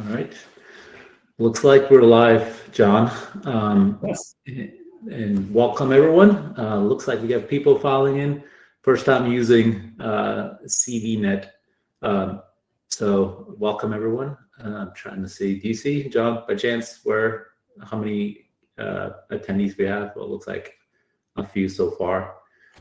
right. Looks like we're live, John. Yes. And welcome everyone. Looks like we have people filing in. First time using CVNet. So welcome everyone. I'm trying to see. Do you see, John, by chance, how many attendees we have? Well, it looks like a few so far.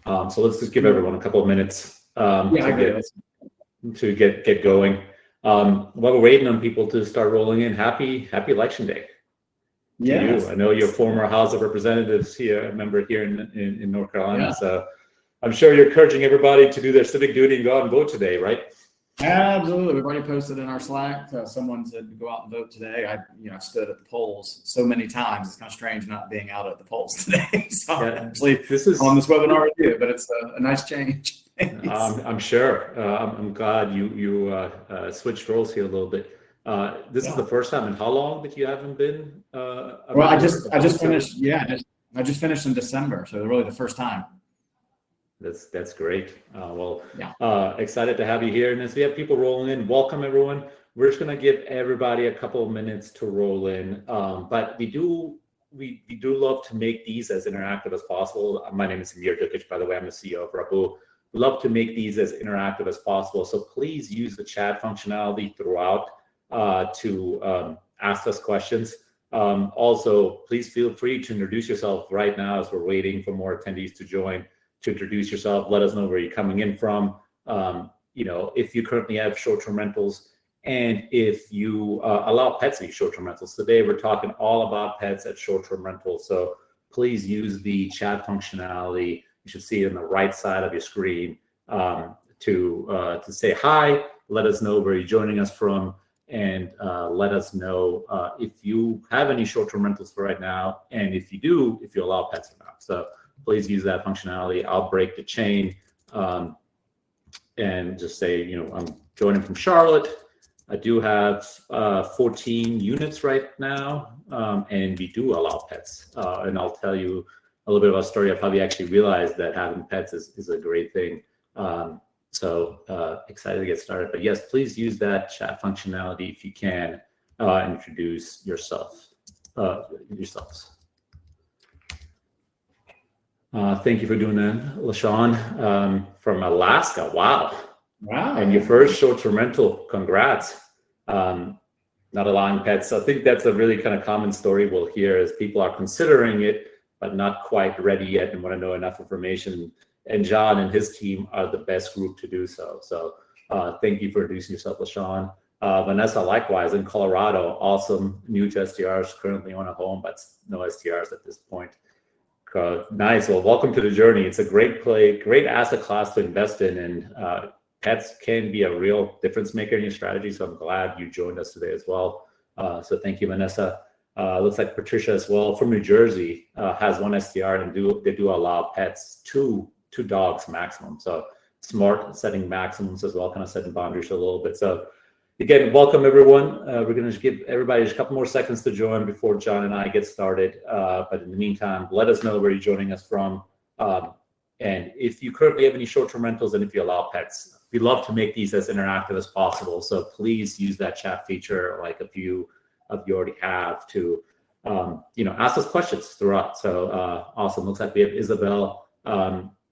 So let's just give everyone a couple of minutes to get going. While we're waiting on people to start rolling in, happy Election Day to you. I know you're former House of Representatives here, a member here in North Carolina. So I'm sure you're encouraging everybody to do their civic duty and go out and vote today, right? Absolutely. We've already posted in our Slack. Someone said to go out and vote today. I stood at the polls so many times. It's kind of strange not being out at the polls today. So actually, this is on this webinar with you, but it's a nice change. I'm sure. I'm glad you switched roles here a little bit. This is the first time in how long that you haven't been? Well, I just finished. I just finished in December, so really the first time. That's great. Excited to have you here. And as we have people rolling in, welcome everyone. We're just gonna give everybody a couple of minutes to roll in. But we do love to make these as interactive as possible. My name is Amir Dukic, by the way. I'm the CEO of Rabbu. We love to make these as interactive as possible. So please use the chat functionality throughout to ask us questions. Also, please feel free to introduce yourself right now as we're waiting for more attendees to join. To introduce yourself, let us know where you're coming in from. If you currently have short-term rentals, and if you allow pets to use short-term rentals. Today, we're talking all about pets at short-term rentals. So please use the chat functionality. You should see it on the right side of your screen to say hi. Let us know where you're joining us from, and let us know if you have any short-term rentals for right now, and if you allow pets or not. So please use that functionality. I'll break the chain and just say, I'm joining from Charlotte. I do have 14 units right now, and we do allow pets. And I'll tell you a little bit about a story of how we actually realized that having pets is a great thing. So excited to get started. But yes, please use that chat functionality if you can. Introduce yourselves. Thank you for doing that, LaShawn from Alaska. Wow. And your first short-term rental. Congrats. Not allowing pets. I think that's a really kind of common story we'll hear as people are considering it, but not quite ready yet and want to know enough information. And John and his team are the best group to do so. So thank you for introducing yourself, LaShawn. Vanessa, likewise, in Colorado, awesome. New to STRs, currently on a home, but no STRs at this point. Nice. Well, welcome to the journey. It's a great asset class to invest in, and pets can be a real difference maker in your strategy. So I'm glad you joined us today as well. So thank you, Vanessa. Looks like Patricia as well from New Jersey has one STR, and they do allow pets, two dogs maximum. So smart setting maximums as well, kind of setting boundaries a little bit. So again, welcome everyone. We're going to give everybody just a couple more seconds to join before John and I get started. But in the meantime, let us know where you're joining us from. And if you currently have any short-term rentals and if you allow pets, we love to make these as interactive as possible. So please use that chat feature, like a few of you already have, to ask us questions throughout. So awesome. Looks like we have Isabel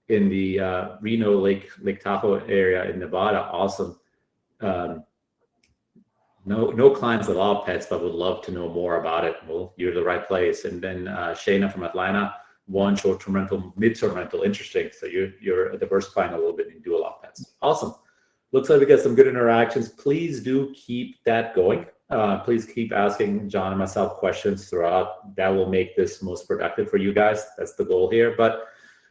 in the Reno Lake Tahoe area in Nevada. Awesome. No clients allow pets, but would love to know more about it. Well, you're the right place. And then Shayna from Atlanta, one short-term rental, mid-term rental. Interesting. So you're diversifying a little bit and do allow pets. Awesome. Looks like we got some good interactions. Please do keep that going. Please keep asking John and myself questions throughout. That will make this most productive for you guys. That's the goal here. But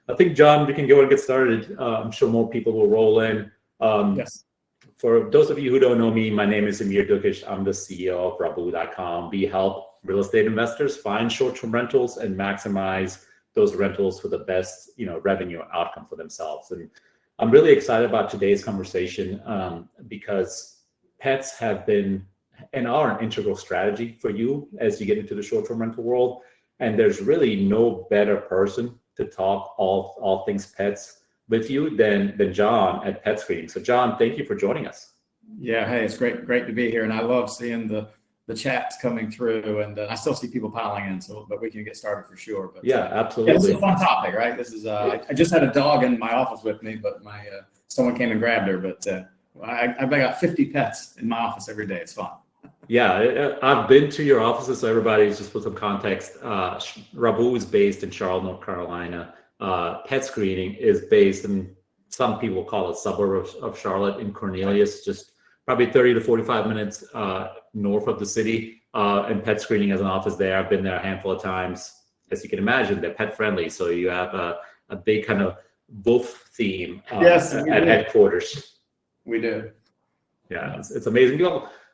I think, John, we can go and get started. I'm sure more people will roll in. Yes. For those of you who don't know me, my name is Amir Dukic. I'm the CEO of Rabbu.com. We help real estate investors find short-term rentals and maximize those rentals for the best, revenue outcome for themselves. And I'm really excited about today's conversation because pets have been and are an integral strategy for you as you get into the short-term rental world. And there's really no better person to talk all things pets with you than John at PetScreening. So John, thank you for joining us. Yeah, hey, it's great to be here, and I love seeing the the chats coming through, and I still see people piling in. So, but we can get started for sure. But yeah, absolutely. Yeah, this is a fun topic, right? This is I just had a dog in my office with me, but my someone came and grabbed her. But I've got 50 pets in my office every day. It's fun. Yeah, I've been to your offices, so everybody's just put some context. Rabbu is based in Charlotte, North Carolina. PetScreening is based in, some people call it suburb of Charlotte, in Cornelius, just probably 30 to 45 minutes north of the city. And PetScreening has an office there. I've been there a handful of times. As you can imagine, they're pet friendly, so you have a big kind of wolf theme Yes, at headquarters. We do. Yeah, it's amazing.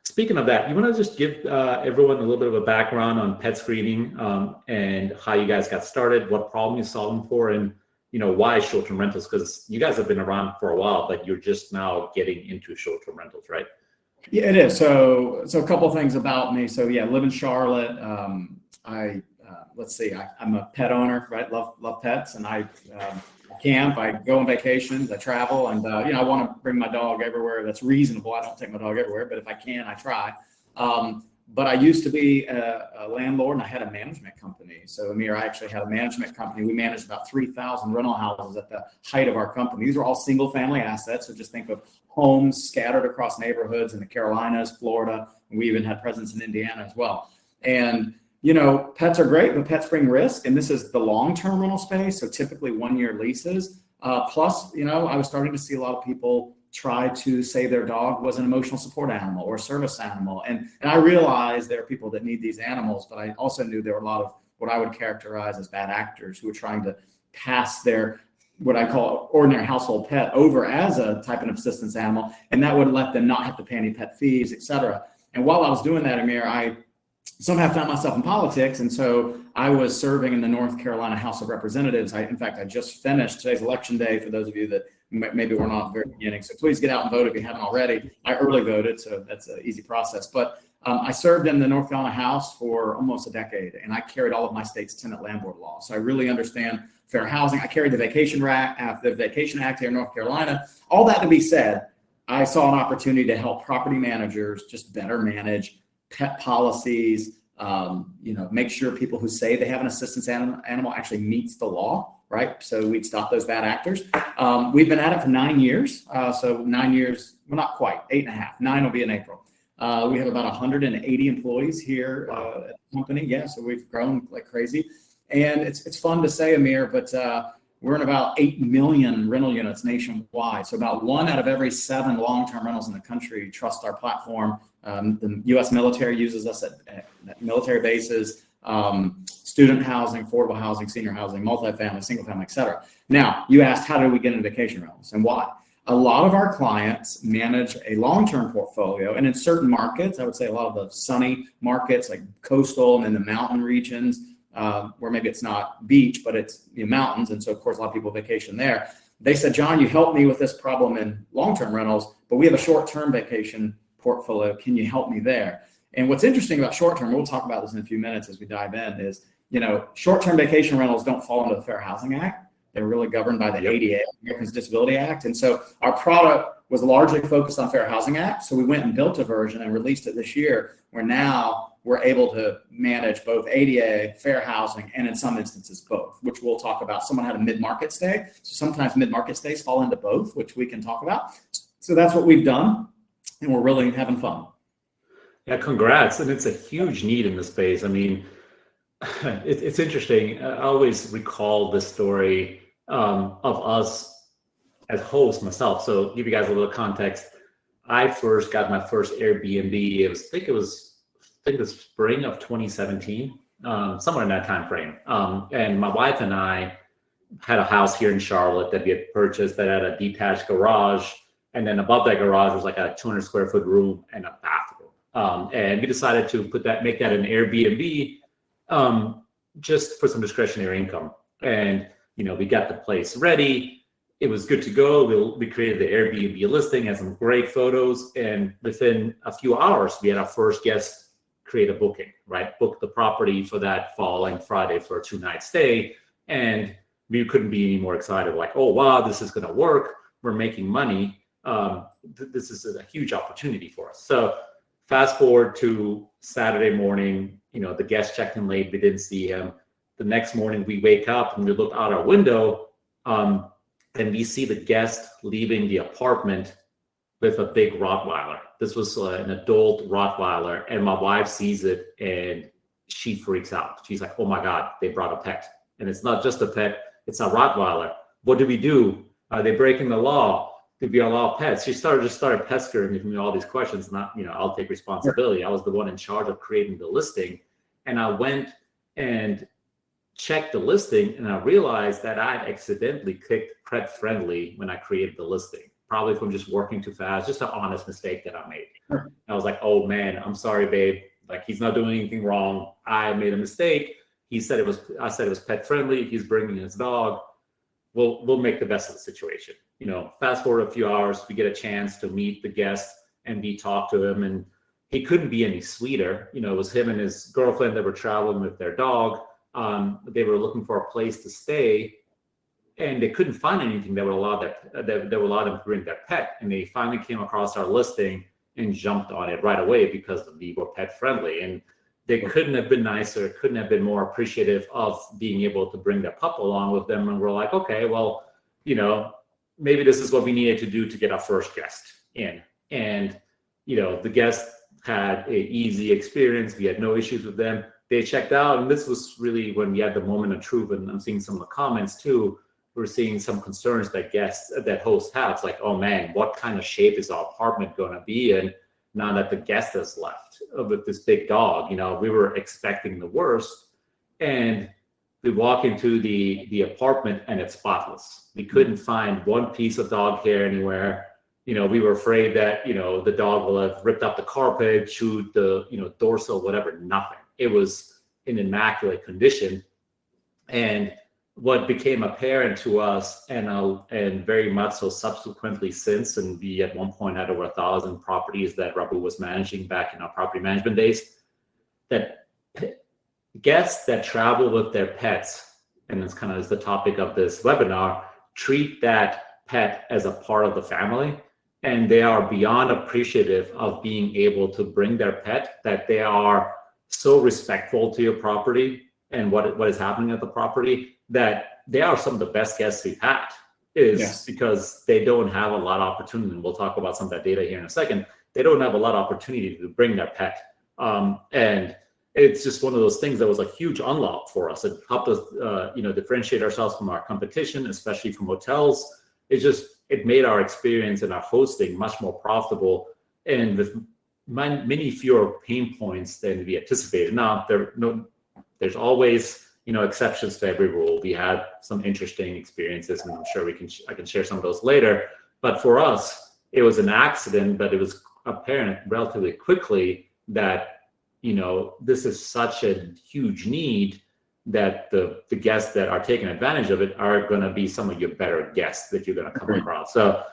Speaking of that, you want to just give everyone a little bit of a background on PetScreening and how you guys got started, what problem you're solving for, and why short-term rentals? Because you guys have been around for a while, but you're just now getting into short-term rentals, right? Yeah, it is. So a couple of things about me. So yeah, I live in Charlotte. Let's see, I'm a pet owner, right? Love pets, and I camp, I go on vacations, I travel, and I want to bring my dog everywhere that's reasonable. I don't take my dog everywhere, but if I can, I try. But I used to be a landlord, and I had a management company. So Amir, I actually had a management company. We managed about 3,000 rental houses at the height of our company. These are all single family assets. So just think of homes scattered across neighborhoods in the Carolinas, Florida, and we even had presence in Indiana as well. And pets are great, but pets bring risk. And this is the long-term rental space. So typically 1-year leases. Plus, I was starting to see a lot of people try to say their dog was an emotional support animal or a service animal. And I realized there are people that need these animals, but I also knew there were a lot of what I would characterize as bad actors who were trying to pass their, what I call ordinary household pet, over as a type of assistance animal. And that would let them not have to pay any pet fees, et cetera. And while I was doing that, Amir, I somehow found myself in politics. And so I was serving in the North Carolina House of Representatives. In fact, I just finished, today's election day for those of you that maybe we're not at the very beginning. So please get out and vote if you haven't already. I early voted, so that's an easy process. But I served in the North Carolina House for almost a decade, and I carried all of my state's tenant landlord law. So I really understand fair housing. I carried the Vacation Act here in North Carolina. All that to be said, I saw an opportunity to help property managers just better manage pet policies, make sure people who say they have an assistance animal actually meets the law, right? So we'd stop those bad actors. We've been at it for 9 years. So 9 years, well, not quite, 8.5. 9 will be in April. We have about 180 employees here at the company. Yeah, so we've grown like crazy. And it's fun to say, Amir, but we're in about 8 million rental units nationwide. So about 1 out of every 7 long-term rentals in the country trust our platform. The U.S. military uses us at military bases, student housing, affordable housing, senior housing, multifamily, single family, et cetera. Now, you asked, how did we get into vacation rentals and why? A lot of our clients manage a long-term portfolio, and in certain markets, I would say a lot of the sunny markets like coastal and in the mountain regions, where maybe it's not beach, but it's mountains. And so, of course, a lot of people vacation there. They said, John, you helped me with this problem in long-term rentals, but we have a short-term vacation portfolio. Can you help me there? And what's interesting about short-term, we'll talk about this in a few minutes as we dive in, is, short-term vacation rentals don't fall under the Fair Housing Act. They're really governed by the ADA, Americans Disability Act. And so our product was largely focused on Fair Housing Act. So we went and built a version and released it this year, where now we're able to manage both ADA, fair housing, and in some instances both, which we'll talk about. Someone had a mid-market stay. So sometimes mid-market stays fall into both, which we can talk about. So that's what we've done, and we're really having fun. Yeah, congrats. And it's a huge need in the space. I mean, it's interesting. I always recall this story of us as hosts myself. So give you guys a little context. I first got my first Airbnb. I think it was spring of 2017, somewhere in that time frame. And my wife and I had a house here in Charlotte that we had purchased that had a detached garage. And then above that garage was like a 200 square foot room and a bathroom. And we decided to make that an Airbnb just for some discretionary income. And, we got the place ready. It was good to go. We created the Airbnb listing, had some great photos. And within a few hours, we had our first guest create a booking, right? Book the property for that following Friday for a 2-night stay. And we couldn't be any more excited. Like, oh, wow, this is going to work. We're making money. This is a huge opportunity for us. So fast forward to Saturday morning, the guest checked in late. We didn't see him. The next morning we wake up and we look out our window, and we see the guest leaving the apartment with a big Rottweiler. This was an adult Rottweiler, and my wife sees it and she freaks out. She's like, "Oh my God, they brought a pet." And it's not just a pet, it's a Rottweiler. What do we do? Are they breaking the law? Did we allow pets? She started pestering me all these questions. Not, I'll take responsibility. I was the one in charge of creating the listing. And I went and checked the listing, and I realized that I had accidentally clicked pet friendly when I created the listing, probably from just working too fast, just an honest mistake that I made. Sure. I was like, "Oh man, I'm sorry, babe. Like, he's not doing anything wrong. I made a mistake. I said it was pet friendly. He's bringing his dog. We'll make the best of the situation." Fast forward a few hours, we get a chance to meet the guest and we talk to him, and he couldn't be any sweeter. It was him and his girlfriend that were traveling with their dog. They were looking for a place to stay, and they couldn't find anything that would allow them to bring their pet. And they finally came across our listing and jumped on it right away because we were pet friendly. And they couldn't have been nicer, couldn't have been more appreciative of being able to bring their pup along with them. And we're like, okay, well, maybe this is what we needed to do to get our first guest in. And, the guest had an easy experience. We had no issues with them. They checked out. And this was really when we had the moment of truth. And I'm seeing some of the comments too. We're seeing some concerns that hosts have. It's like, oh man, what kind of shape is our apartment going to be in now that the guest has left with this big dog? We were expecting the worst, and we walk into the apartment and it's spotless. We couldn't find one piece of dog hair anywhere. We were afraid that, the dog will have ripped up the carpet, chewed the, dorsal, whatever, nothing. It was in immaculate condition. And what became apparent to us, and very much so subsequently since, and we at one point had over 1,000 properties that Rabbu was managing back in our property management days, that guests that travel with their pets, and this kind of is the topic of this webinar, treat that pet as a part of the family, and they are beyond appreciative of being able to bring their pet, that they are so respectful to your property and what is happening at the property, that they are some of the best guests we've had, because they don't have a lot of opportunity. And we'll talk about some of that data here in a second. They don't have a lot of opportunity to bring their pet. And it's just one of those things that was a huge unlock for us. It helped us, differentiate ourselves from our competition, especially from hotels. It made our experience and our hosting much more profitable, and with many fewer pain points than we anticipated. Now, there's always, exceptions to every rule. We had some interesting experiences, and I'm sure I can share some of those later. But for us, it was an accident, but it was apparent relatively quickly that, this is such a huge need that the guests that are taking advantage of it are going to be some of your better guests that you're going to come across. So,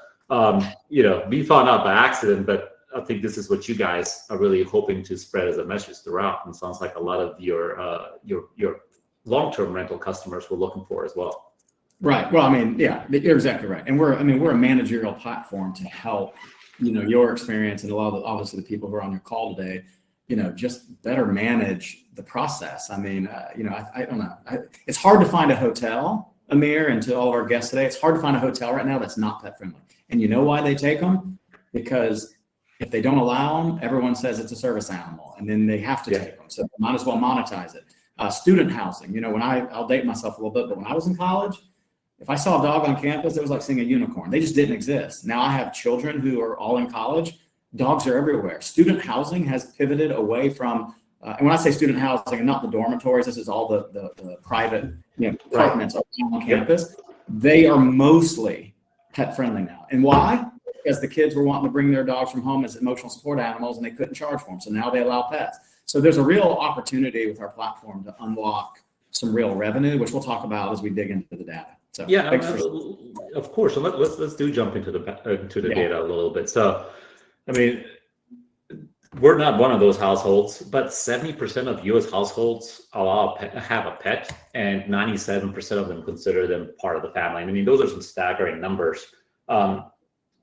we found out by accident, but I think this is what you guys are really hoping to spread as a message throughout. And sounds like a lot of your long-term rental customers were looking for as well. Right. Well, you're exactly right. And we're a managerial platform to help, your experience and a lot of obviously the people who are on your call today, just better manage the process. I don't know. It's hard to find a hotel, Amir, and to all of our guests today, it's hard to find a hotel right now that's not pet friendly. And you know why they take them? Because if they don't allow them, everyone says it's a service animal, and then they have to take them. So they might as well monetize it. Student housing, I'll date myself a little bit, but when I was in college, if I saw a dog on campus, it was like seeing a unicorn. They just didn't exist. Now I have children who are all in college. Dogs are everywhere. Student housing has pivoted away from, and when I say student housing, and not the dormitories, this is all the private apartments on campus. They are mostly pet friendly now. And why? Because the kids were wanting to bring their dogs from home as emotional support animals, and they couldn't charge for them. So now they allow pets. So there's a real opportunity with our platform to unlock some real revenue, which we'll talk about as we dig into the data. So of course. So let's jump into the data a little bit. So, we're not one of those households, but 70% of U.S. households have a pet, and 97% of them consider them part of the family. Those are some staggering numbers.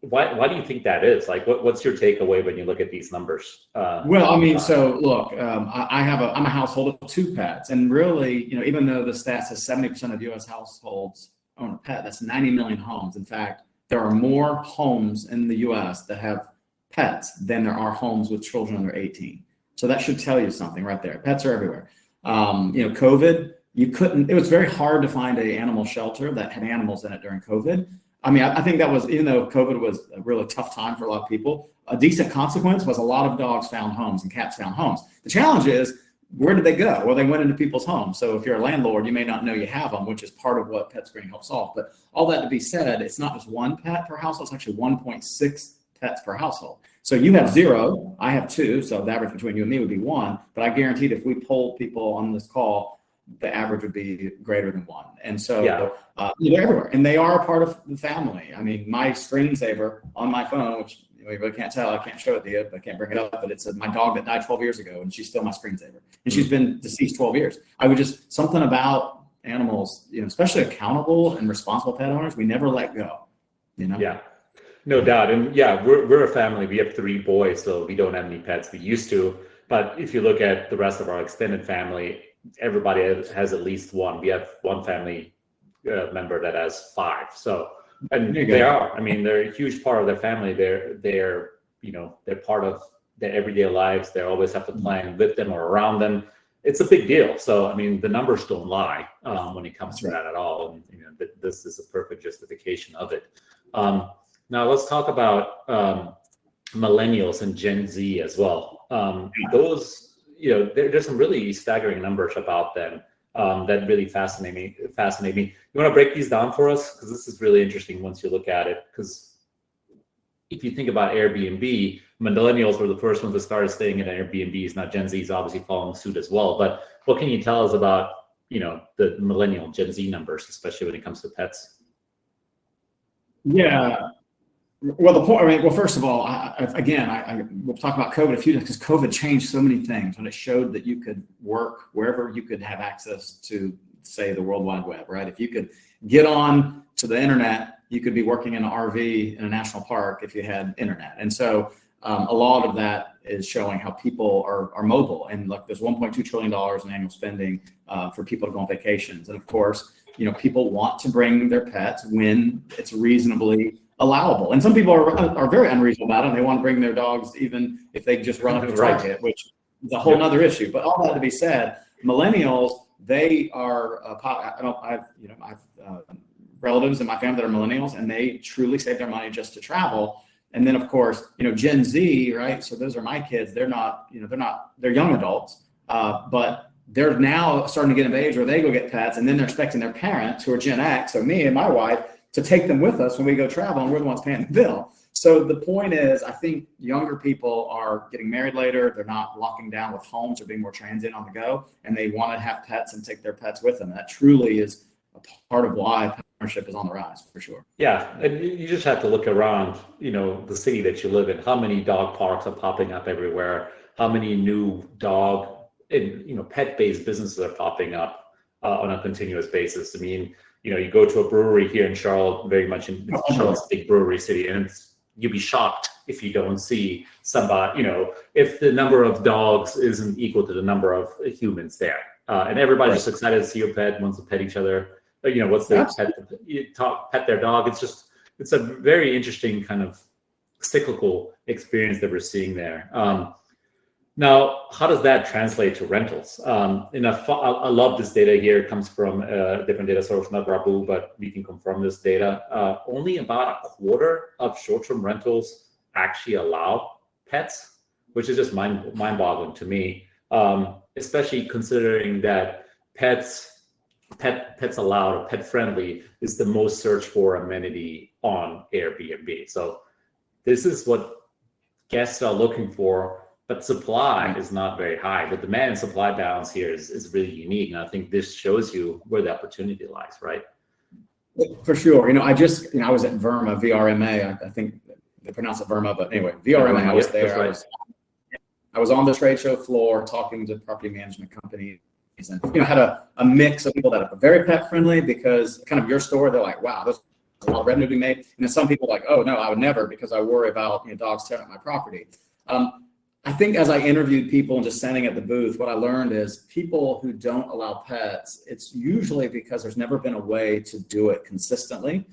why do you think that is? Like, what's your takeaway when you look at these numbers? Well, I mean, so look, I'm a household of 2 pets, and really, even though the stat says 70% of U.S. households own a pet, that's 90 million homes. In fact, there are more homes in the U.S. that have pets than there are homes with children under 18. So that should tell you something right there. Pets are everywhere. COVID, it was very hard to find an animal shelter that had animals in it during COVID. I mean, I think that was, even though COVID was a really tough time for a lot of people, a decent consequence was a lot of dogs found homes and cats found homes. The challenge is, where did they go? Well, they went into people's homes. So if you're a landlord, you may not know you have them, which is part of what PetScreening helps solve. But all that to be said, it's not just 1 pet per household, it's actually 1.6 pets per household. So you have 0, I have 2, so the average between you and me would be 1. But I guaranteed if we polled people on this call, the average would be greater than 1. And so they're everywhere, and they are a part of the family. I mean, my screensaver on my phone, which you really can't tell, I can't show it to you, I can't bring it up, but it's my dog that died 12 years ago, and she's still my screensaver. And she's been deceased 12 years. Something about animals, especially accountable and responsible pet owners, we never let go, Yeah, no doubt. And we're a family. We have 3 boys, so we don't have any pets. We used to, but if you look at the rest of our extended family, everybody has at least 1. We have 1 family member that has 5. So, and they're a huge part of their family. They're part of their everyday lives. They always have to plan with them or around them. It's a big deal. So, I mean, the numbers don't lie when it comes to that at all. And this is a perfect justification of it. Now let's talk about millennials and Gen Z as well. Those, there's some really staggering numbers about them that really fascinate me. You want to break these down for us? Because this is really interesting once you look at it. Because if you think about Airbnb, millennials were the first ones that started staying in Airbnbs. Now Gen Z is obviously following suit as well. But what can you tell us about, the millennial Gen Z numbers, especially when it comes to pets? Yeah. Well, the point, first of all, we'll talk about COVID a few times, because COVID changed so many things when it showed that you could work wherever you could have access to, say, the World Wide Web, right? If you could get on to the internet, you could be working in an RV in a national park if you had internet. And so a lot of that is showing how people are mobile. And look, there's $1.2 trillion in annual spending for people to go on vacations. And of course, people want to bring their pets when it's reasonably allowable. And some people are very unreasonable about it, and they want to bring their dogs even if they just run up to Target, which is a whole nother issue. But all that to be said, millennials, they are I've relatives in my family that are millennials, and they truly save their money just to travel. And then of course, Gen Z, right? So those are my kids. They're young adults, but they're now starting to get of age where they go get pets, and then they're expecting their parents, who are Gen X, so me and my wife, to take them with us when we go travel, and we're the ones paying the bill. So the point is, I think younger people are getting married later. They're not locking down with homes or being more transient on the go, and they want to have pets and take their pets with them. That truly is a part of why pet ownership is on the rise, for sure. Yeah, and you just have to look around, the city that you live in. How many dog parks are popping up everywhere? How many new dog and pet-based businesses are popping up on a continuous basis? I mean, you go to a brewery here in Charlotte, very much in Charlotte's a big brewery city, and you'd be shocked if you don't see somebody, if the number of dogs isn't equal to the number of humans there. And everybody's just excited to see your pet, wants to pet each other. What's their pet their dog. It's a very interesting kind of cyclical experience that we're seeing there. Now, how does that translate to rentals? I love this data here. It comes from a different data source, not Rabbu, but we can confirm this data. Only about a quarter of short-term rentals actually allow pets, which is just mind-boggling to me, especially considering that pets allowed or pet-friendly is the most searched for amenity on Airbnb. So this is what guests are looking for. But supply is not very high. The demand and supply balance here is really unique. And I think this shows you where the opportunity lies, right? For sure. I was at VRMA, VRMA. I think they pronounce it VRMA, but anyway, VRMA, I was there. Right. I was on the trade show floor talking to property management companies, and had a mix of people that are very pet friendly, because kind of your store, they're like, wow, those a lot of revenue being made. And then some people are like, oh no, I would never, because I worry about dogs tearing up my property. I think as I interviewed people and just standing at the booth, what I learned is people who don't allow pets, it's usually because there's never been a way to do it consistently.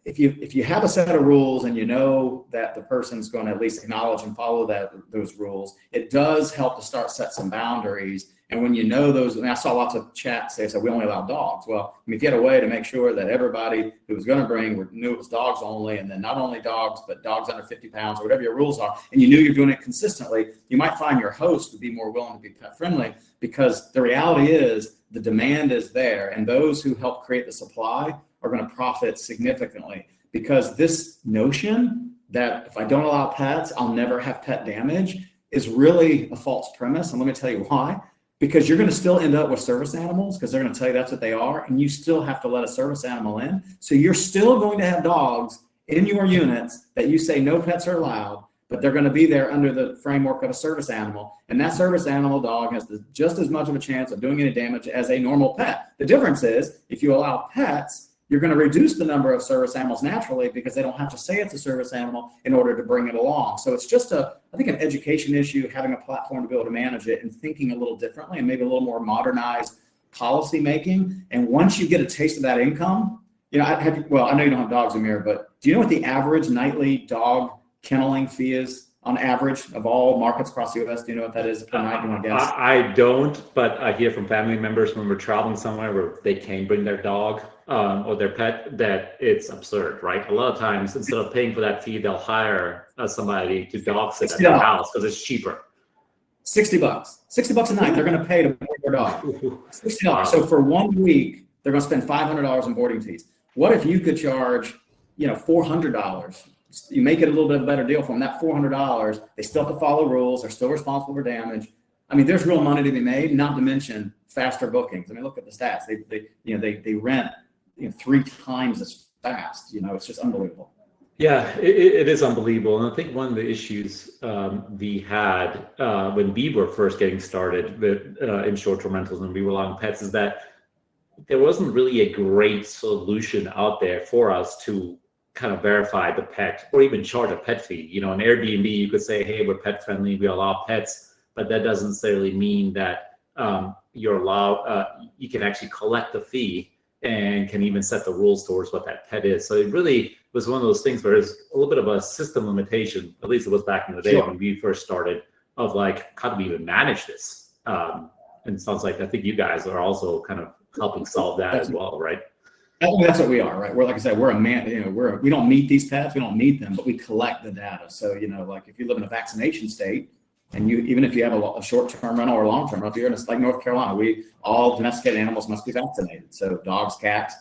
If you have a set of rules and you know that the person's going to at least acknowledge and follow those rules, it does help to start set some boundaries. And when you know those, and I saw lots of chats say, so we only allow dogs. Well, if you had a way to make sure that everybody who was going to bring knew it was dogs only, and then not only dogs, but dogs under 50 pounds or whatever your rules are, and you knew you're doing it consistently, you might find your host would be more willing to be pet friendly, because the reality is the demand is there, and those who help create the supply are going to profit significantly, because this notion that if I don't allow pets, I'll never have pet damage is really a false premise. And let me tell you why. Because you're going to still end up with service animals, because they're going to tell you that's what they are, and you still have to let a service animal in. So you're still going to have dogs in your units that you say no pets are allowed, but they're going to be there under the framework of a service animal. And that service animal dog has just as much of a chance of doing any damage as a normal pet. The difference is if you allow pets, you're going to reduce the number of service animals naturally, because they don't have to say it's a service animal in order to bring it along. So it's just I think an education issue, having a platform to be able to manage it and thinking a little differently and maybe a little more modernized policy making. And once you get a taste of that income, I know you don't have dogs, Amir, but do you know what the average nightly dog kenneling fee is on average of all markets across the U.S.? Do you know what that is per night? You want to guess? I don't, but I hear from family members when we're traveling somewhere where they can't bring their dog or their pet, that it's absurd, right? A lot of times, instead of paying for that fee, they'll hire somebody to dog sit at their house because it's cheaper. $60 a night. They're going to pay to board their dog. $60. Wow. So for 1 week, they're going to spend $500 in boarding fees. What if you could charge, $400? You make it a little bit of a better deal for them. That $400, they still have to follow rules. They're still responsible for damage. I mean, there's real money to be made, not to mention faster bookings. I mean, look at the stats. They rent 3 times as fast. It's just unbelievable. Yeah, it is unbelievable. And I think one of the issues we had when we were first getting started with in short-term rentals and we were allowing pets is that there wasn't really a great solution out there for us to kind of verify the pet or even charge a pet fee. On Airbnb, you could say, hey, we're pet friendly, we allow pets, but that doesn't necessarily mean that you're allowed, you can actually collect the fee and can even set the rules towards what that pet is. So it really was one of those things where there's a little bit of a system limitation, at least it was back in the day when we first started, of like, how do we even manage this? And it sounds like, I think you guys are also kind of helping solve that as well, right? I think that's what we are, right? We're, like I said, we're a man, we don't meet these pets, we don't meet them, but we collect the data. So, like if you live in a vaccination state, and even if you have a short-term rental or a long-term rental, if you're in like North Carolina, all domesticated animals must be vaccinated. So dogs, cats.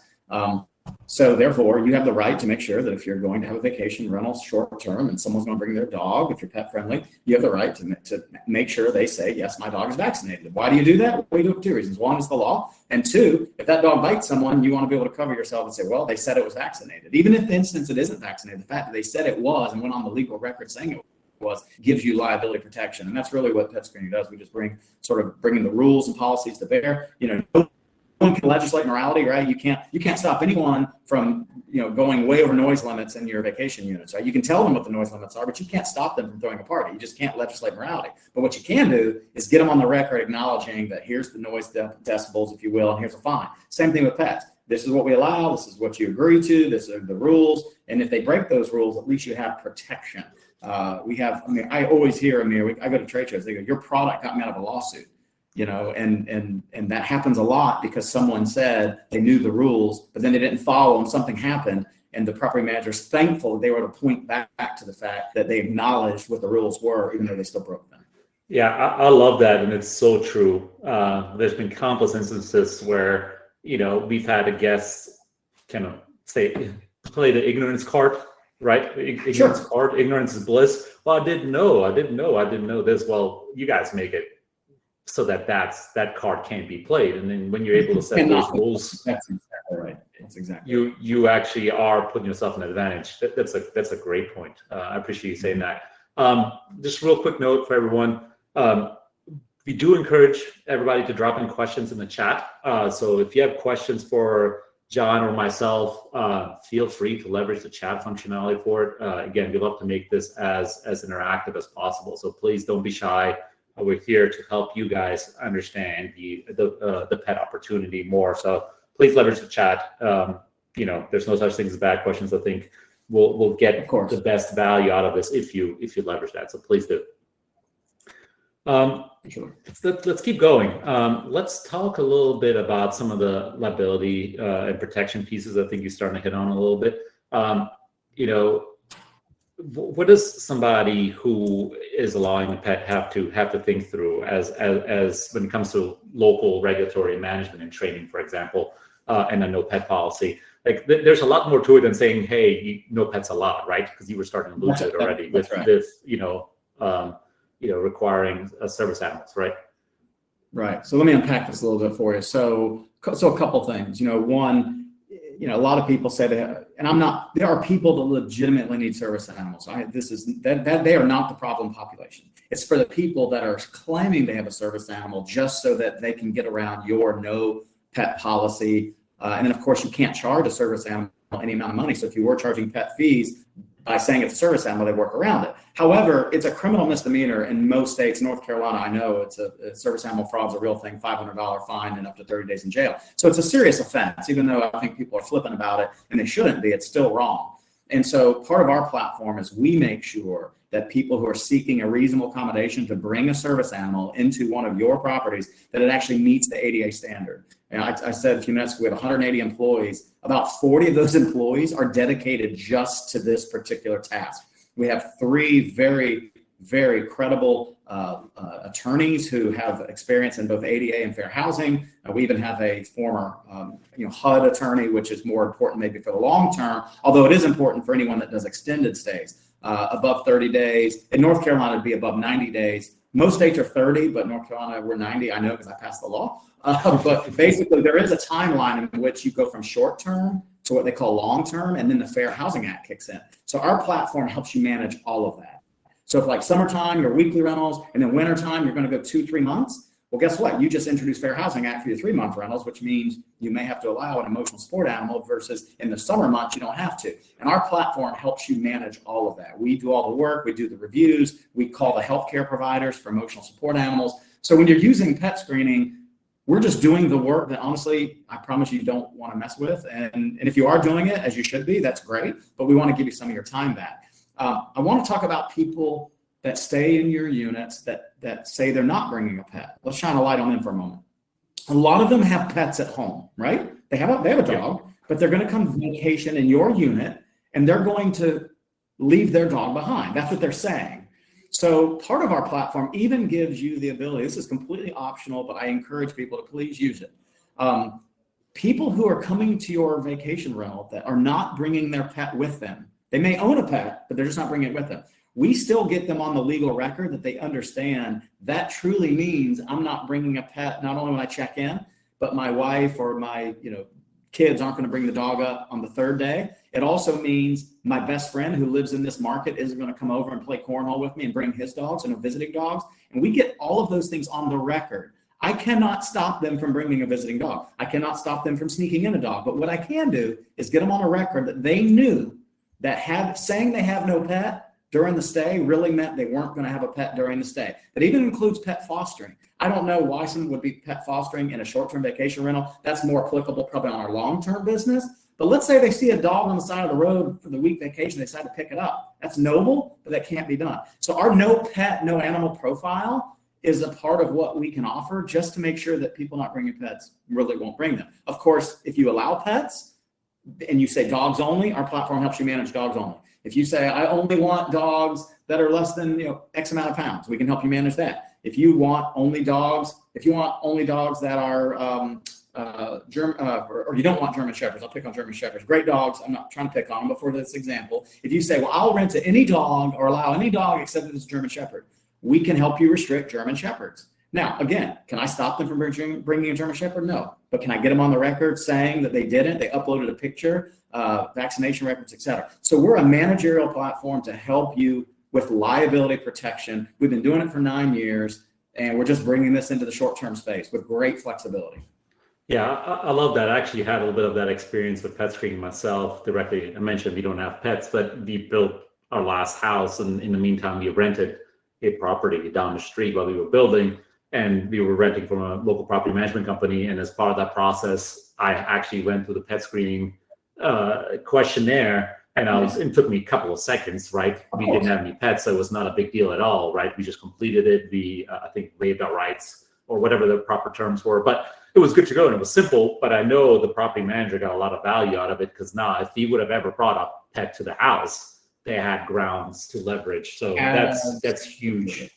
So therefore, you have the right to make sure that if you're going to have a vacation rental short-term and someone's going to bring their dog, if you're pet friendly, you have the right to make sure they say, yes, my dog is vaccinated. Why do you do that? Well, you do it for 2 reasons. One is the law. And 2, if that dog bites someone, you want to be able to cover yourself and say, well, they said it was vaccinated. Even if the instance it isn't vaccinated, the fact that they said it was and went on the legal record saying it was gives you liability protection. And that's really what PetScreening does. We just bringing the rules and policies to bear. No one can legislate morality, right? You can't stop anyone from going way over noise limits in your vacation units, right? You can tell them what the noise limits are, but you can't stop them from throwing a party. You just can't legislate morality. But what you can do is get them on the record acknowledging that here's the noise decibels, if you will, and here's a fine. Same thing with pets. This is what we allow. This is what you agree to. This are the rules. And if they break those rules, at least you have protection. I always hear, Amir, I go to trade shows, they go, your product got me out of a lawsuit. And that happens a lot because someone said they knew the rules, but then they didn't follow and something happened. And the property manager's thankful that they were able to point back to the fact that they acknowledged what the rules were, even though they still broke them. Yeah, I love that. And it's so true. There's been countless instances where, we've had a guest kind of play the ignorance card, right? Ignorance card, ignorance is bliss. Well, I didn't know this. Well, you guys make it so that card can't be played. And then when you're able to set those rules, that's exactly right. That's exactly you actually are putting yourself in an advantage. That's a great point. I appreciate you saying that. Just a real quick note for everyone. We do encourage everybody to drop in questions in the chat. So if you have questions for John or myself, feel free to leverage the chat functionality for it. Again, we love to make this as interactive as possible. So please don't be shy. We're here to help you guys understand the pet opportunity more. So please leverage the chat. There's no such thing as bad questions. I think we'll get the best value out of this if you leverage that. So please do. Sure. Let's keep going. Let's talk a little bit about some of the liability and protection pieces. I think you're starting to hit on a little bit. What does somebody who is allowing a pet have to think through as when it comes to local regulatory management and training, for example, and a no pet policy? Like there's a lot more to it than saying, hey, no pets allowed, right? Because you were starting to lose it already with requiring service animals, right? Right. So let me unpack this a little bit for you. So a couple things. One, a lot of people say that, and there are people that legitimately need service animals. They are not the problem population. It's for the people that are claiming they have a service animal just so that they can get around your no pet policy. And then, of course, you can't charge a service animal any amount of money. So if you were charging pet fees by saying it's a service animal, they work around it. However, it's a criminal misdemeanor in most states. North Carolina, I know it's a service animal fraud is a real thing, $500 fine and up to 30 days in jail. So it's a serious offense, even though I think people are flippant about it and they shouldn't be, it's still wrong. And so part of our platform is we make sure that people who are seeking a reasonable accommodation to bring a service animal into one of your properties, that it actually meets the ADA standard. And I said a few minutes ago, we have 180 employees. About 40 of those employees are dedicated just to this particular task. We have 3 very, very credible attorneys who have experience in both ADA and fair housing. We even have a former HUD attorney, which is more important maybe for the long term, although it is important for anyone that does extended stays. Above 30 days. In North Carolina, it'd be above 90 days. Most states are 30, but North Carolina, we're 90. I know because I passed the law. But basically, there is a timeline in which you go from short term to what they call long term, and then the Fair Housing Act kicks in. So our platform helps you manage all of that. So if like summertime, your weekly rentals, and then wintertime, you're going to go 2-3 months. Well, guess what? You just introduced Fair Housing Act for your 3-month rentals, which means you may have to allow an emotional support animal versus in the summer months, you don't have to. And our platform helps you manage all of that. We do all the work. We do the reviews. We call the healthcare providers for emotional support animals. So when you're using PetScreening, we're just doing the work that honestly, I promise you don't want to mess with. And if you are doing it, as you should be, that's great. But we want to give you some of your time back. I want to talk about people that stay in your units that say they're not bringing a pet. Let's shine a light on them for a moment. A lot of them have pets at home, right? They have a dog, but they're going to come vacation in your unit and they're going to leave their dog behind. That's what they're saying. So part of our platform even gives you the ability, this is completely optional, but I encourage people to please use it. People who are coming to your vacation rental that are not bringing their pet with them, they may own a pet, but they're just not bringing it with them. We still get them on the legal record that they understand that truly means I'm not bringing a pet, not only when I check in, but my wife or my kids aren't going to bring the dog up on the 3rd day. It also means my best friend who lives in this market isn't going to come over and play cornhole with me and bring his dogs and visiting dogs. And we get all of those things on the record. I cannot stop them from bringing a visiting dog. I cannot stop them from sneaking in a dog. But what I can do is get them on a record that they knew that saying they have no pet during the stay really meant they weren't going to have a pet during the stay. That even includes pet fostering. I don't know why someone would be pet fostering in a short-term vacation rental. That's more applicable probably on our long-term business. But let's say they see a dog on the side of the road for the week vacation, they decide to pick it up. That's noble, but that can't be done. So our no pet, no animal profile is a part of what we can offer just to make sure that people not bringing pets really won't bring them. Of course, if you allow pets and you say dogs only, our platform helps you manage dogs only. If you say, I only want dogs that are less than X amount of pounds, we can help you manage that. If you want only dogs that are or you don't want German Shepherds, I'll pick on German Shepherds. Great dogs. I'm not trying to pick on them, but for this example, if you say, well, I'll rent to any dog or allow any dog except if it's a German Shepherd, we can help you restrict German Shepherds. Now, again, can I stop them from bringing a German Shepherd? No. But can I get them on the record saying that they didn't? They uploaded a picture, vaccination records, et cetera. So we're a managerial platform to help you with liability protection. We've been doing it for 9 years, and we're just bringing this into the short-term space with great flexibility. Yeah, I love that. I actually had a little bit of that experience with pet screening myself directly. I mentioned we don't have pets, but we built our last house, and in the meantime, we rented a property down the street while we were building, and we were renting from a local property management company. And as part of that process, I actually went through the pet screening questionnaire, and it took me a couple of seconds, right? We didn't have any pets, so it was not a big deal at all, right? We just completed it. We, I think, waived our rights or whatever the proper terms were, but it was good to go and it was simple. But I know the property manager got a lot of value out of it, because now if he would have ever brought a pet to the house, they had grounds to leverage. So that's huge.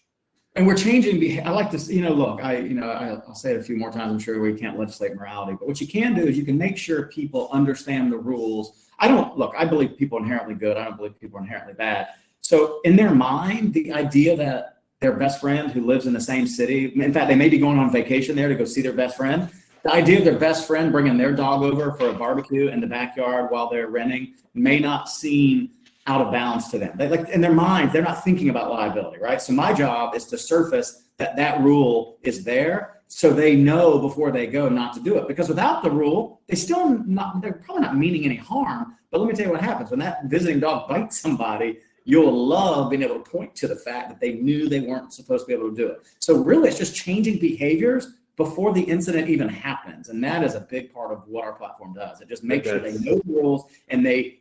And we're changing. I like this. Look, I'll say it a few more times. I'm sure we can't legislate morality, but what you can do is you can make sure people understand the rules. I believe people are inherently good. I don't believe people are inherently bad. So in their mind, the idea that their best friend who lives in the same city, in fact, they may be going on vacation there to go see their best friend. The idea of their best friend bringing their dog over for a barbecue in the backyard while they're renting may not seem out of bounds to them. In their mind, they're not thinking about liability, right? So my job is to surface that rule is there, so they know before they go not to do it. Because without the rule, they're probably not meaning any harm. But let me tell you what happens when that visiting dog bites somebody. You'll love being able to point to the fact that they knew they weren't supposed to be able to do it. So really, it's just changing behaviors before the incident even happens. And that is a big part of what our platform does. It just makes sure they know the rules and they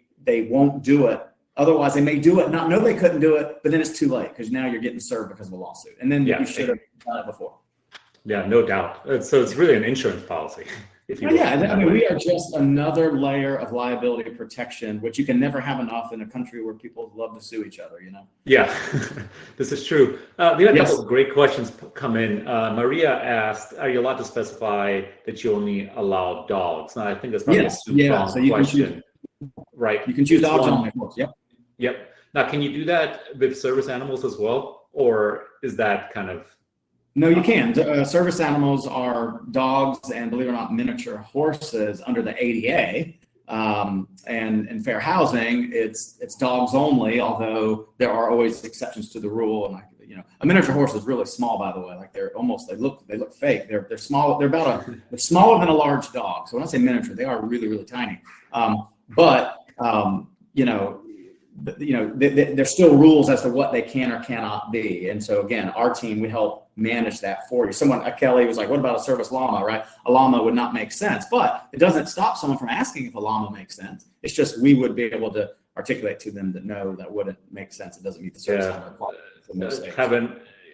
won't do it. Otherwise, they may do it, not know they couldn't do it, but then it's too late because now you're getting served because of a lawsuit. And then you should have done it before. Yeah, no doubt. So it's really an insurance policy. We are just another layer of liability protection, which you can never have enough in a country where people love to sue each other, Yeah, this is true. We had a couple of great questions come in. Maria asked, are you allowed to specify that you only allow dogs? Now, I think that's probably a two-pronged question. Right. You can choose dogs only, of course. Yep. Now, can you do that with service animals as well? Or is that kind of... No, you can. Service animals are dogs and, believe it or not, miniature horses under the ADA. And in fair housing, it's dogs only, although there are always exceptions to the rule. And a miniature horse is really small, by the way. Like they look fake. They're small. They're smaller than a large dog. So when I say miniature, they are really, really tiny. There's still rules as to what they can or cannot be. And so again, our team, we help manage that for you. Kelly was like, what about a service llama, right? A llama would not make sense, but it doesn't stop someone from asking if a llama makes sense. It's just, we would be able to articulate to them that no, that wouldn't make sense. It doesn't meet the service llama.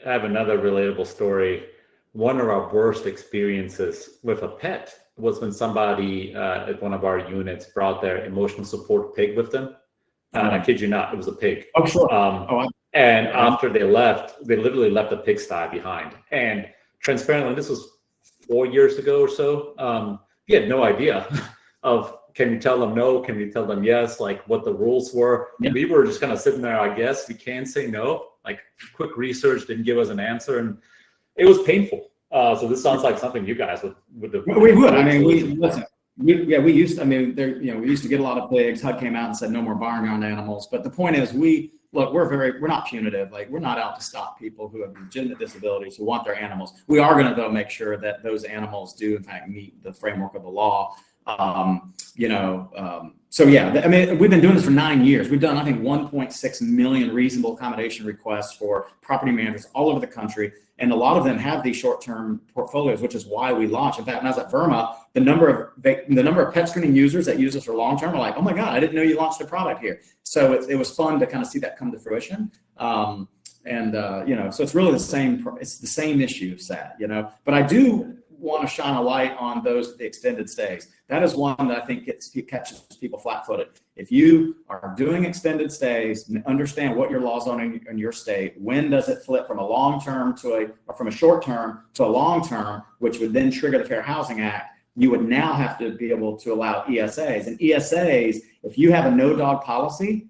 I have another relatable story. One of our worst experiences with a pet was when somebody at one of our units brought their emotional support pig with them. And I kid you not, it was a pig. Oh, sure. And after they left, they literally left a pigsty behind. And transparently, this was 4 years ago or so. We had no idea of, can you tell them no? Can you tell them yes? Like what the rules were. Yeah. We were just kind of sitting there, I guess we can say no. Like quick research didn't give us an answer. And it was painful. So this sounds like something you guys would have. We would. I mean, we used to get a lot of pigs. HUD came out and said no more barnyard animals. But the point is, we're not punitive. Like, we're not out to stop people who have legitimate disabilities who want their animals. We are going to though make sure that those animals do in fact meet the framework of the law. So yeah, I mean, we've been doing this for 9 years. We've done, I think, 1.6 million reasonable accommodation requests for property managers all over the country. And a lot of them have these short-term portfolios, which is why we launched. In fact, when I was at Verma, the number of pet screening users that use us for long-term are like, oh my God, I didn't know you launched a product here. So it was fun to kind of see that come to fruition. So it's really the same issue, Sat, but I do want to shine a light on the extended stays. That is one that I think catches people flat-footed. If you are doing extended stays, understand what your laws are in your state. When does it flip from a long-term from a short-term to a long-term, which would then trigger the Fair Housing Act? You would now have to be able to allow ESAs. And ESAs, if you have a no-dog policy,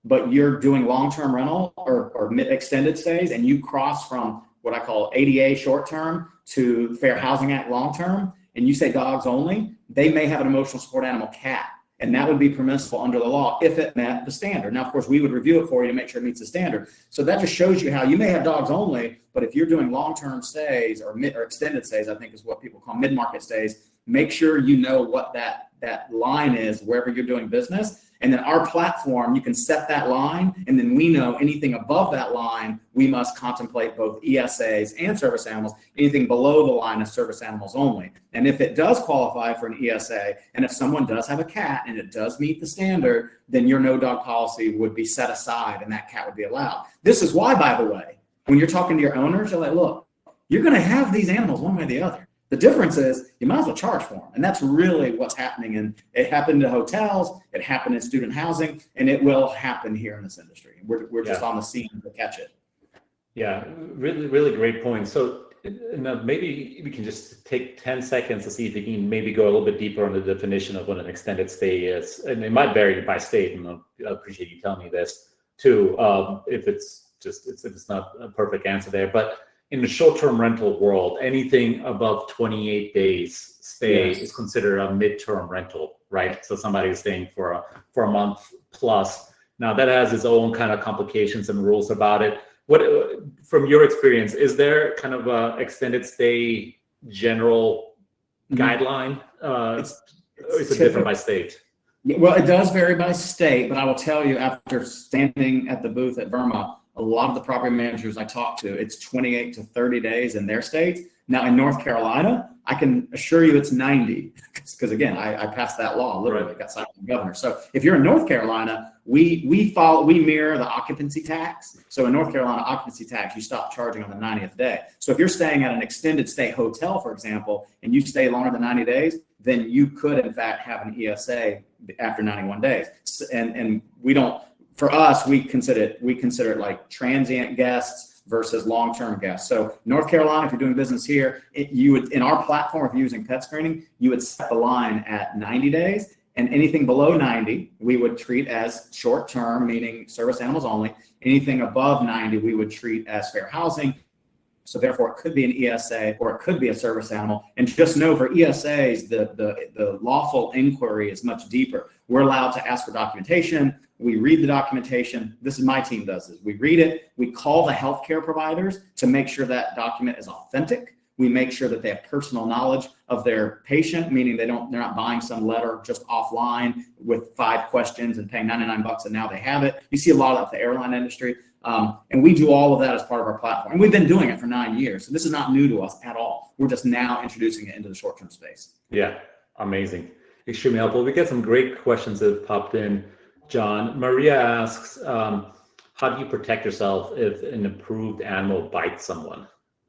but you're doing long-term rental or extended stays, and you cross from what I call ADA short-term to Fair Housing Act long-term, and you say dogs only, they may have an emotional support animal cat, and that would be permissible under the law if it met the standard. Now, of course, we would review it for you to make sure it meets the standard. So that just shows you how you may have dogs only, but if you're doing long-term stays or extended stays, I think is what people call mid-market stays, make sure you know what that line is wherever you're doing business. And then our platform, you can set that line, and then we know anything above that line, we must contemplate both ESAs and service animals. Anything below the line is service animals only. And if it does qualify for an ESA, and if someone does have a cat and it does meet the standard, then your no dog policy would be set aside and that cat would be allowed. This is why, by the way, when you're talking to your owners, you're like, look, you're going to have these animals one way or the other. The difference is you might as well charge for them. And that's really what's happening. And it happened in hotels, it happened in student housing, and it will happen here in this industry. We're just on the scene to catch it. Yeah, really, really great point. So maybe we can just take 10 seconds to see if we can maybe go a little bit deeper on the definition of what an extended stay is. And it might vary by state, and I appreciate you telling me this too, if it's not a perfect answer there. But in the short-term rental world, anything above 28 days stay is considered a midterm rental, right? So somebody is staying for a month plus. Now that has its own kind of complications and rules about it. What, from your experience, is there kind of a extended stay general guideline? Is it different by state? Well, it does vary by state, but I will tell you, after standing at the booth at Verma, a lot of the property managers I talk to, it's 28 to 30 days in their states. Now in North Carolina, I can assure you it's 90, because again, I passed that law, literally got signed by the governor. So if you're in North Carolina, we mirror the occupancy tax. So in North Carolina, occupancy tax, you stop charging on the 90th day. So if you're staying at an extended stay hotel, for example, and you stay longer than 90 days, then you could in fact have an ESA after 91 days. And we don't, for us, we consider it like transient guests versus long-term guests. So North Carolina, if you're doing business here, you would, in our platform, if you're using PetScreening, you would set the line at 90 days, and anything below 90, we would treat as short-term, meaning service animals only. Anything above 90, we would treat as fair housing. So therefore, it could be an ESA or it could be a service animal. And just know for ESAs, the lawful inquiry is much deeper. We're allowed to ask for documentation. We read the documentation. This is my team does this. We read it. We call the healthcare providers to make sure that document is authentic. We make sure that they have personal knowledge of their patient, meaning they're not buying some letter just offline with 5 questions and paying $99 and now they have it. You see a lot of the airline industry. And we do all of that as part of our platform. And we've been doing it for 9 years. So this is not new to us at all. We're just now introducing it into the short-term space. Yeah, amazing. Extremely helpful. We get some great questions that have popped in. John, Maria asks, how do you protect yourself if an approved animal bites someone?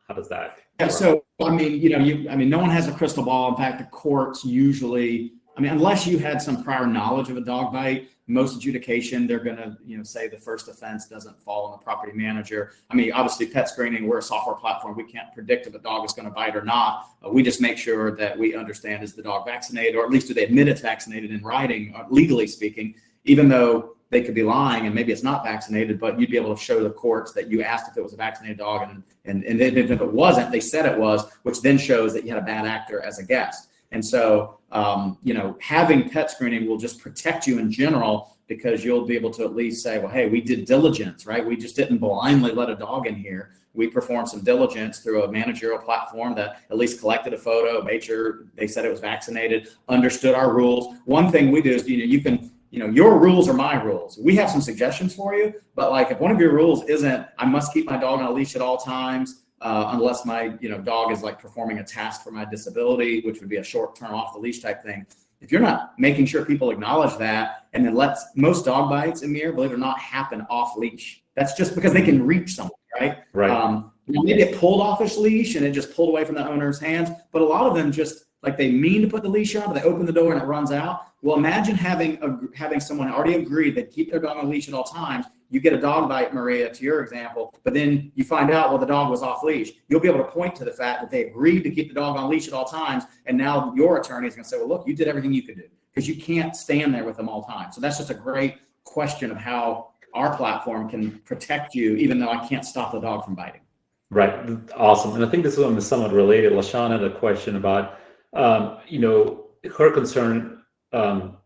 How does that work? Yeah, so, I mean, no one has a crystal ball. In fact, the courts usually, unless you had some prior knowledge of a dog bite, most adjudication, they're going to, say the first offense doesn't fall on the property manager. Obviously PetScreening, we're a software platform. We can't predict if a dog is going to bite or not. We just make sure that we understand, is the dog vaccinated, or at least do they admit it's vaccinated in writing, legally speaking, even though they could be lying and maybe it's not vaccinated, but you'd be able to show the courts that you asked if it was a vaccinated dog. And if it wasn't, they said it was, which then shows that you had a bad actor as a guest. And so, having PetScreening will just protect you in general, because you'll be able to at least say, well, hey, we did diligence, right? We just didn't blindly let a dog in here. We performed some diligence through a managerial platform that at least collected a photo, made sure they said it was vaccinated, understood our rules. One thing we do is, your rules are my rules. We have some suggestions for you, but like if one of your rules isn't, I must keep my dog on a leash at all times, unless my dog is like performing a task for my disability, which would be a short-term off the leash type thing. If you're not making sure people acknowledge that, and then most dog bites, Amir, believe it or not, happen off leash. That's just because they can reach someone, right? Right. Maybe it pulled off his leash and it just pulled away from the owner's hands, but a lot of them just like they mean to put the leash on, but they open the door and it runs out. Well, imagine having someone already agreed that keep their dog on a leash at all times. You get a dog bite, Maria, to your example, but then you find out, well, the dog was off leash. You'll be able to point to the fact that they agreed to keep the dog on leash at all times. And now your attorney is going to say, well, look, you did everything you could do, because you can't stand there with them all time. So that's just a great question of how our platform can protect you, even though I can't stop the dog from biting. Right. Awesome. And I think this one is somewhat related. LaShawn had a question about, her concern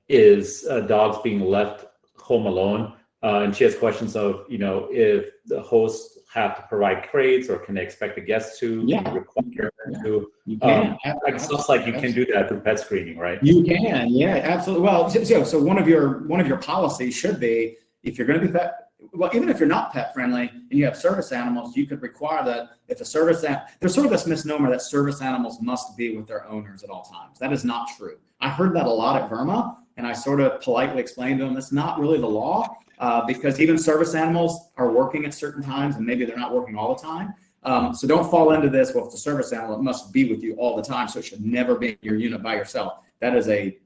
is dogs being left home alone. And she has questions of, if the hosts have to provide crates, or can they expect the guests to? Yeah. Can you require them to? You can. It sounds like you can do that through pet screening, right? You can, yeah, absolutely. Well, so one of your policies should be, if you're going to be even if you're not pet friendly and you have service animals, you could require that if there's sort of this misnomer that service animals must be with their owners at all times. That is not true. I heard that a lot at Verma, and I sort of politely explained to them that's not really the law, because even service animals are working at certain times, and maybe they're not working all the time. So don't fall into this. Well, if it's a service animal, it must be with you all the time, so it should never be in your unit by yourself. That is a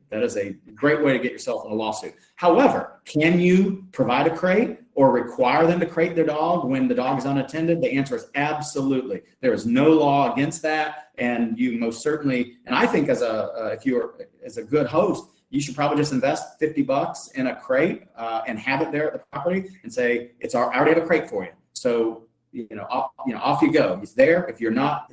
great way to get yourself in a lawsuit. However, can you provide a crate or require them to crate their dog when the dog is unattended? The answer is absolutely. There is no law against that, and you most certainly. And I think as a good host, you should probably just invest $50 in a crate and have it there at the property and say, I already have a crate for you. So off you go. It's there. If you're not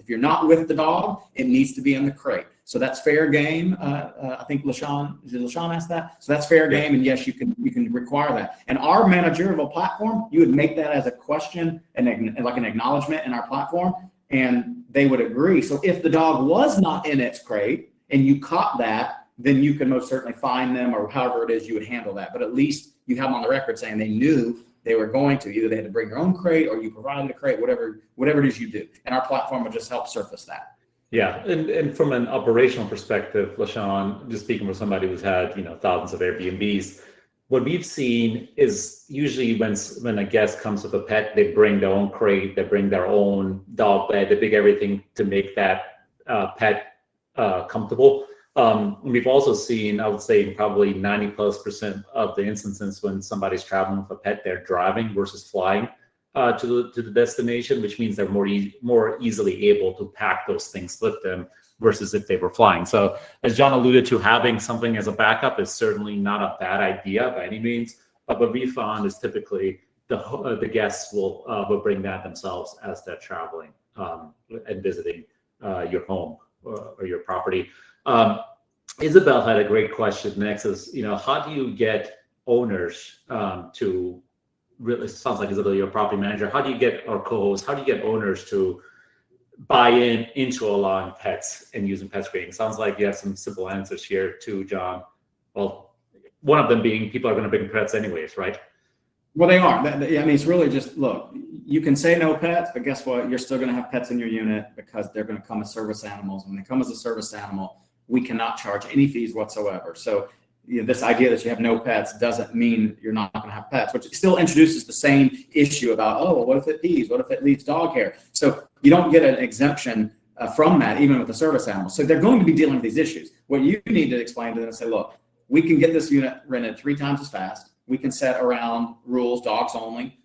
with the dog, it needs to be in the crate. So that's fair game. I think LaShawn asked that. So that's fair game, and yes, you can require that. And our managerial platform, you would make that as a question and like an acknowledgement in our platform, and they would agree. So if the dog was not in its crate and you caught that, then you can most certainly fine them, or however it is you would handle that. But at least you have them on the record saying they knew they were going to. Either they had to bring their own crate, or you provided a crate, whatever it is you do. And our platform would just help surface that. Yeah. And from an operational perspective, LaShawn, just speaking with somebody who's had, thousands of Airbnbs, what we've seen is usually when a guest comes with a pet, they bring their own crate, they bring their own dog bed, they bring everything to make that pet comfortable. We've also seen, I would say, probably 90+% of the instances when somebody's traveling with a pet, they're driving versus flying to the destination, which means they're more easily able to pack those things with them versus if they were flying. So as John alluded to, having something as a backup is certainly not a bad idea by any means. But what we found is typically the guests will bring that themselves as they're traveling and visiting your home or your property. Isabel had a great question next is, how do you get owners to really, sounds like Isabel, you're a property manager. How do you get, or co-host, how do you get owners to buy into allowing pets and using pet screening? Sounds like you have some simple answers here too, John. Well, one of them being people are going to bring pets anyways, right? Well, they are. It's really just, look, you can say no pets, but guess what? You're still going to have pets in your unit because they're going to come as service animals. When they come as a service animal, we cannot charge any fees whatsoever. So this idea that you have no pets doesn't mean you're not going to have pets, which still introduces the same issue about, what if it pees? What if it leaves dog hair? So you don't get an exemption from that, even with the service animals. So they're going to be dealing with these issues. What you need to explain to them is say, look, we can get this unit rented 3 times as fast. We can set around rules, dogs only.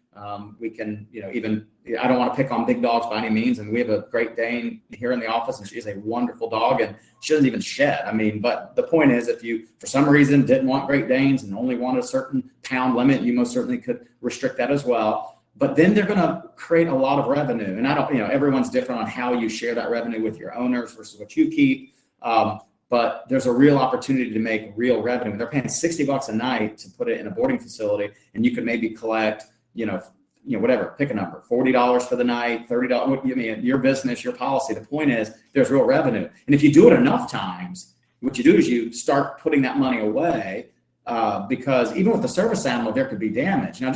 We can, even, I don't want to pick on big dogs by any means. And we have a Great Dane here in the office, and she's a wonderful dog, and she doesn't even shed. But the point is, if you, for some reason, didn't want Great Danes and only wanted a certain pound limit, you most certainly could restrict that as well. But then they're going to create a lot of revenue. And I don't, everyone's different on how you share that revenue with your owners versus what you keep. But there's a real opportunity to make real revenue. They're paying $60 a night to put it in a boarding facility, and you could maybe collect, whatever, pick a number, $40 for the night, $30. Your business, your policy. The point is, there's real revenue. And if you do it enough times, what you do is you start putting that money away, because even with the service animal, there could be damage. Now,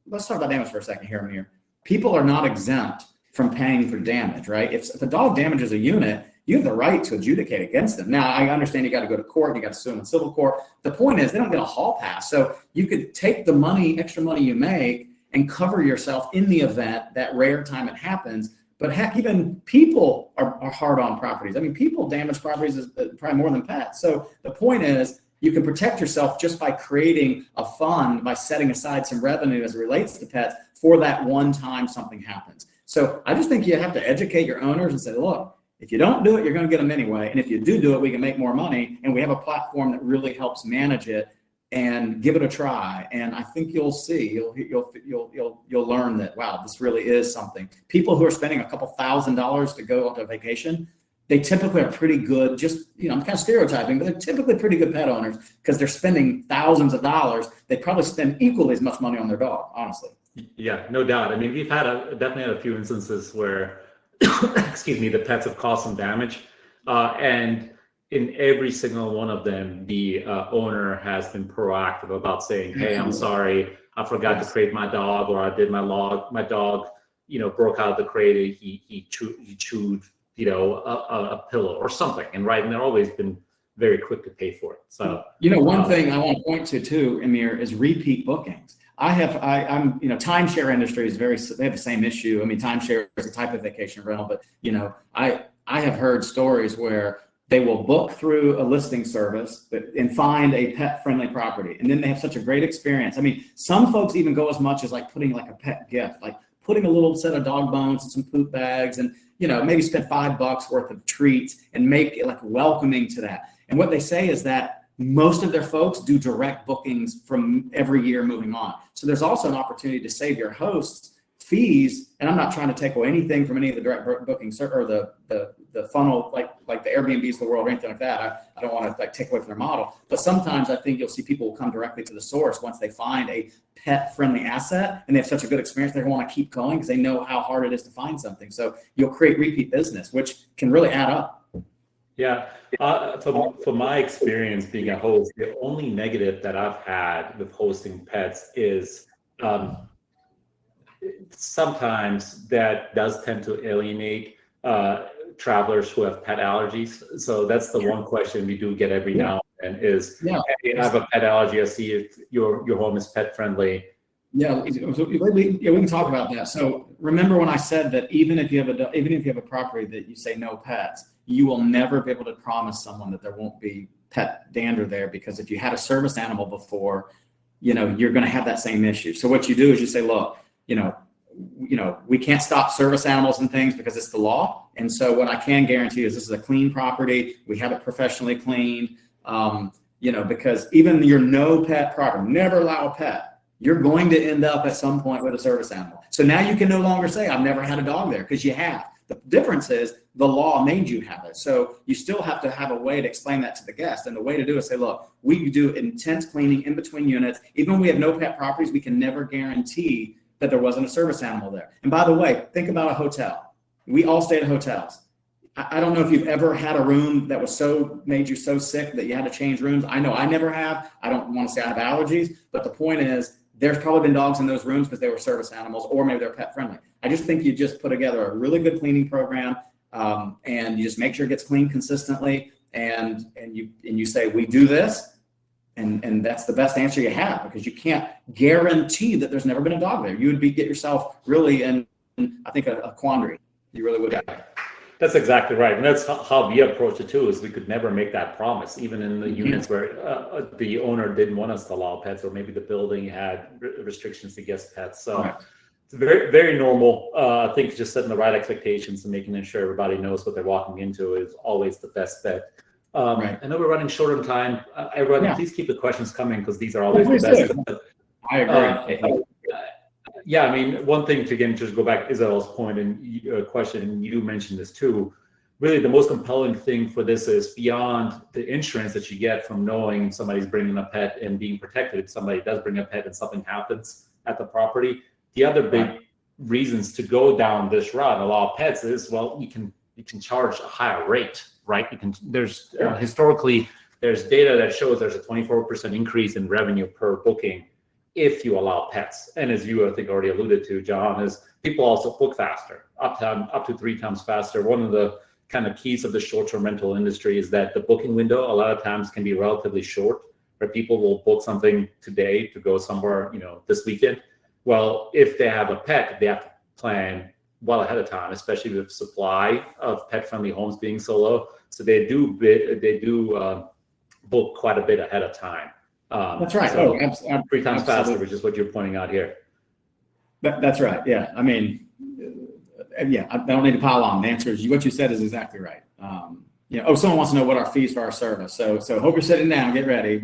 let's talk about damage for a second here, Amir. People are not exempt from paying for damage, right? If a dog damages a unit, you have the right to adjudicate against them. Now, I understand you got to go to court, you got to sue them in civil court. The point is, they don't get a hall pass. So you could take the extra money you make, and cover yourself in the event, that rare time it happens. But heck, even people are hard on properties. People damage properties probably more than pets. So the point is, you can protect yourself just by creating a fund, by setting aside some revenue as it relates to pets for that one time something happens. So I just think you have to educate your owners and say, look, if you don't do it, you're going to get them anyway. And if you do it, we can make more money. And we have a platform that really helps manage it, and give it a try. And I think you'll see, you'll learn that, wow, this really is something. People who are spending a couple $1,000s to go on a vacation, they typically are pretty good, just, I'm kind of stereotyping, but they're typically pretty good pet owners because they're spending thousands of dollars. They probably spend equally as much money on their dog, honestly. Yeah, no doubt. I mean, we've definitely had a few instances where, excuse me, the pets have caused some damage. And in every single one of them, the owner has been proactive about saying, hey, I'm sorry, I forgot to crate my dog, or I did my dog, broke out of the crate, he chewed, a pillow or something. And they're always been very quick to pay for it. So, one thing I want to point to too, Amir, is repeat bookings. I'm timeshare industry is they have the same issue. I mean, timeshare is a type of vacation rental, but I have heard stories where they will book through a listing service and find a pet friendly property. And then they have such a great experience. I mean, some folks even go as much as like putting like a pet gift, like putting a little set of dog bones and some poop bags and, maybe spend $5 worth of treats and make it like welcoming to that. And what they say is that most of their folks do direct bookings from every year moving on. So there's also an opportunity to save your hosts fees. And I'm not trying to take away anything from any of the direct bookings or the funnel, like the Airbnbs of the world or anything like that. I don't want to take away from their model, but sometimes I think you'll see people will come directly to the source once they find a pet friendly asset and they have such a good experience. They want to keep going because they know how hard it is to find something. So you'll create repeat business, which can really add up. Yeah. From my experience being a host, the only negative that I've had with hosting pets is sometimes that does tend to alienate travelers who have pet allergies. So that's the one question we do get every now and then is, hey, I have a pet allergy. I see if your home is pet friendly. Yeah, we can talk about that. So remember when I said that even if you have a property that you say no pets, you will never be able to promise someone that there won't be pet dander there, because if you had a service animal before, you're going to have that same issue. So what you do is you say, look, we can't stop service animals and things because it's the law. And so what I can guarantee is this is a clean property. We have it professionally cleaned, because even your no pet property, never allow a pet, you're going to end up at some point with a service animal. So now you can no longer say, I've never had a dog there, because you have. The difference is the law made you have it. So you still have to have a way to explain that to the guest. And the way to do it is say, look, we do intense cleaning in between units. Even when we have no pet properties, we can never guarantee that there wasn't a service animal there. And by the way, think about a hotel. We all stay at hotels. I don't know if you've ever had a room that was made you so sick that you had to change rooms. I know I never have. I don't want to say I have allergies, but the point is there's probably been dogs in those rooms because they were service animals, or maybe they're pet friendly. I just think you just put together a really good cleaning program, and you just make sure it gets cleaned consistently, and you say, we do this. And that's the best answer you have, because you can't guarantee that there's never been a dog there. You would get yourself really in, I think, a quandary. You really would. Yeah, that's exactly right. And that's how we approach it too, is we could never make that promise, even in the units where the owner didn't want us to allow pets, or maybe the building had restrictions against pets. So it's very, very normal. I think just setting the right expectations and making sure everybody knows what they're walking into is always the best bet. I know we're running short on time. Everyone, please keep the questions coming, because these are always the best. I agree. Yeah, I mean, one thing to again just go back to Isabel's point and question, and you mentioned this too. Really, the most compelling thing for this is beyond the insurance that you get from knowing somebody's bringing a pet and being protected if somebody does bring a pet and something happens at the property. The other big reasons to go down this route, allow pets, is, well, you can charge a higher rate. Right? There's historically, there's data that shows there's a 24% increase in revenue per booking if you allow pets. And as you, I think, already alluded to, John, is people also book faster, up to 3 times faster. One of the kind of keys of the short-term rental industry is that the booking window a lot of times can be relatively short, where people will book something today to go somewhere, this weekend. Well, if they have a pet, they have to plan well ahead of time, especially with supply of pet-friendly homes being so low. So they do book quite a bit ahead of time. That's right. So 3 times faster, which is what you're pointing out here. That's right. Yeah. I mean, I don't need to pile on. The answer is what you said is exactly right. Someone wants to know what our fees for our service. So hope you're sitting down. Get ready.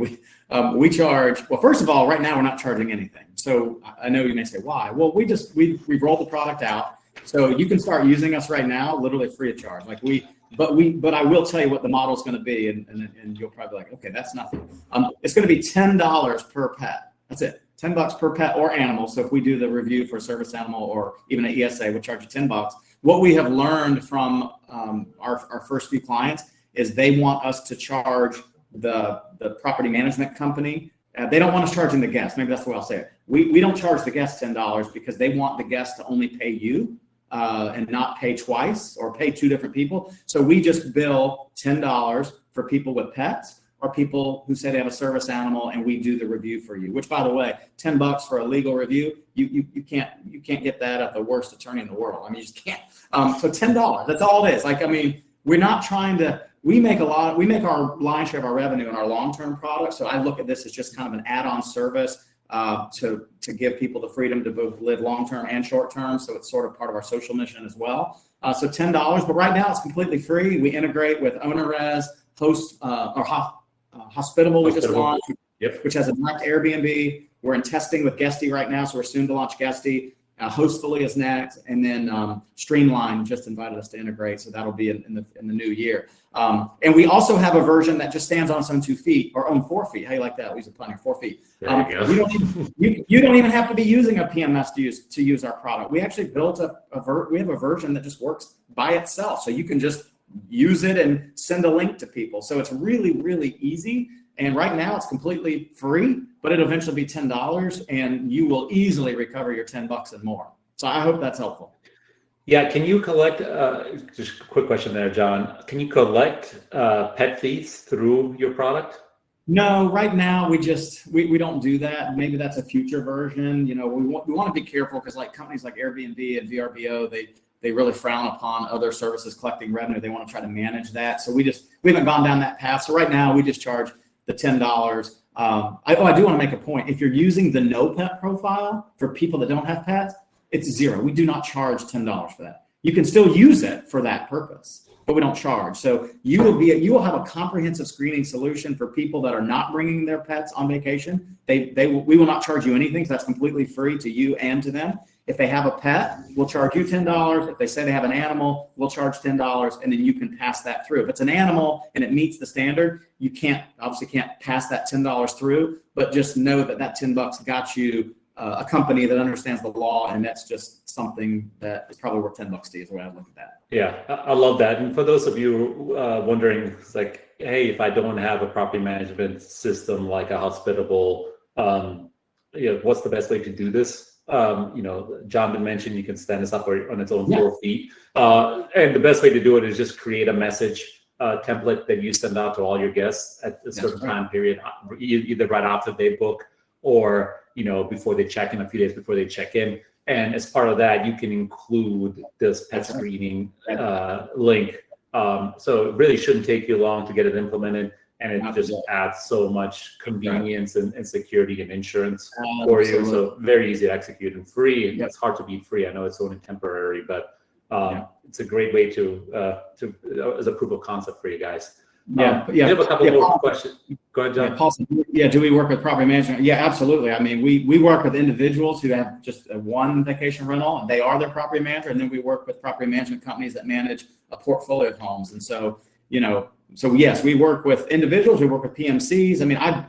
We charge. Well, first of all, right now we're not charging anything. So I know you may say why. Well, we've rolled the product out. So you can start using us right now, literally free of charge. But I will tell you what the model is going to be, and you'll probably be like, okay, that's nothing. It's going to be $10 per pet. That's it. $10 per pet or animal. So if we do the review for a service animal or even an ESA, we'll charge you $10. What we have learned from our first few clients is they want us to charge the property management company. They don't want us charging the guest. Maybe that's the way I'll say it. We don't charge the guest $10 because they want the guest to only pay you and not pay twice or pay two different people. So we just bill $10 for people with pets or people who say they have a service animal, and we do the review for you. Which, by the way, $10 for a legal review, you can't get that at the worst attorney in the world. I mean, you just can't. So $10, that's all it is. Like, I mean, we're not trying to. We make our lion's share of our revenue in our long-term products. So I look at this as just kind of an add-on service to give people the freedom to both live long-term and short-term. So it's sort of part of our social mission as well. So $10, but right now it's completely free. We integrate with OwnerRez, Hospitable. We just launched, which has a direct Airbnb. We're in testing with Guesty right now, so we're soon to launch Guesty. Hostfully is next, and then Streamline just invited us to integrate, so that'll be in the new year. And we also have a version that just stands on its own 2 feet or own 4 feet. How you like that? We use a punter, 4 feet. There you go. You don't even have to be using a PMS to use our product. We actually built we have a version that just works by itself, so you can just use it and send a link to people. So it's really, really easy. And right now it's completely free, but it'll eventually be $10, and you will easily recover your $10 and more. So I hope that's helpful. Yeah. Can you collect, just a quick question there, John, can you collect pet fees through your product? No, right now we don't do that. Maybe that's a future version. You know, we want to be careful because like companies like Airbnb and VRBO, they really frown upon other services collecting revenue. They want to try to manage that. So we haven't gone down that path. So right now we just charge the $10. I do want to make a point. If you're using the no pet profile for people that don't have pets, it's $0. We do not charge $10 for that. You can still use it for that purpose, but we don't charge. So you will have a comprehensive screening solution for people that are not bringing their pets on vacation. We will not charge you anything. So that's completely free to you and to them. If they have a pet, we'll charge you $10. If they say they have an animal, we'll charge $10, and then you can pass that through. If it's an animal and it meets the standard, you obviously can't pass that $10 through, but just know that $10 got you a company that understands the law, and that's just something that is probably worth $10 to you is the way I look at that. Yeah, I love that. And for those of you wondering, it's like, hey, if I don't have a property management system like a Hospitable, what's the best way to do this? John did mention you can stand this up on its own 4 feet. And the best way to do it is just create a message template that you send out to all your guests at a certain time period, either right after they book or, before they check in, a few days before they check in. And as part of that, you can include this PetScreening link. So it really shouldn't take you long to get it implemented. And it just adds so much convenience and security and insurance for you. So very easy to execute and free. It's hard to beat free. I know it's only temporary, but it's a great way to as a proof of concept for you guys. We have a couple more questions. Go ahead, John. Paul, do we work with property management? Yeah, absolutely. I mean, we work with individuals who have just one vacation rental, and they are their property manager. And then we work with property management companies that manage a portfolio of homes. And so, so yes, we work with individuals, we work with PMCs. I mean, I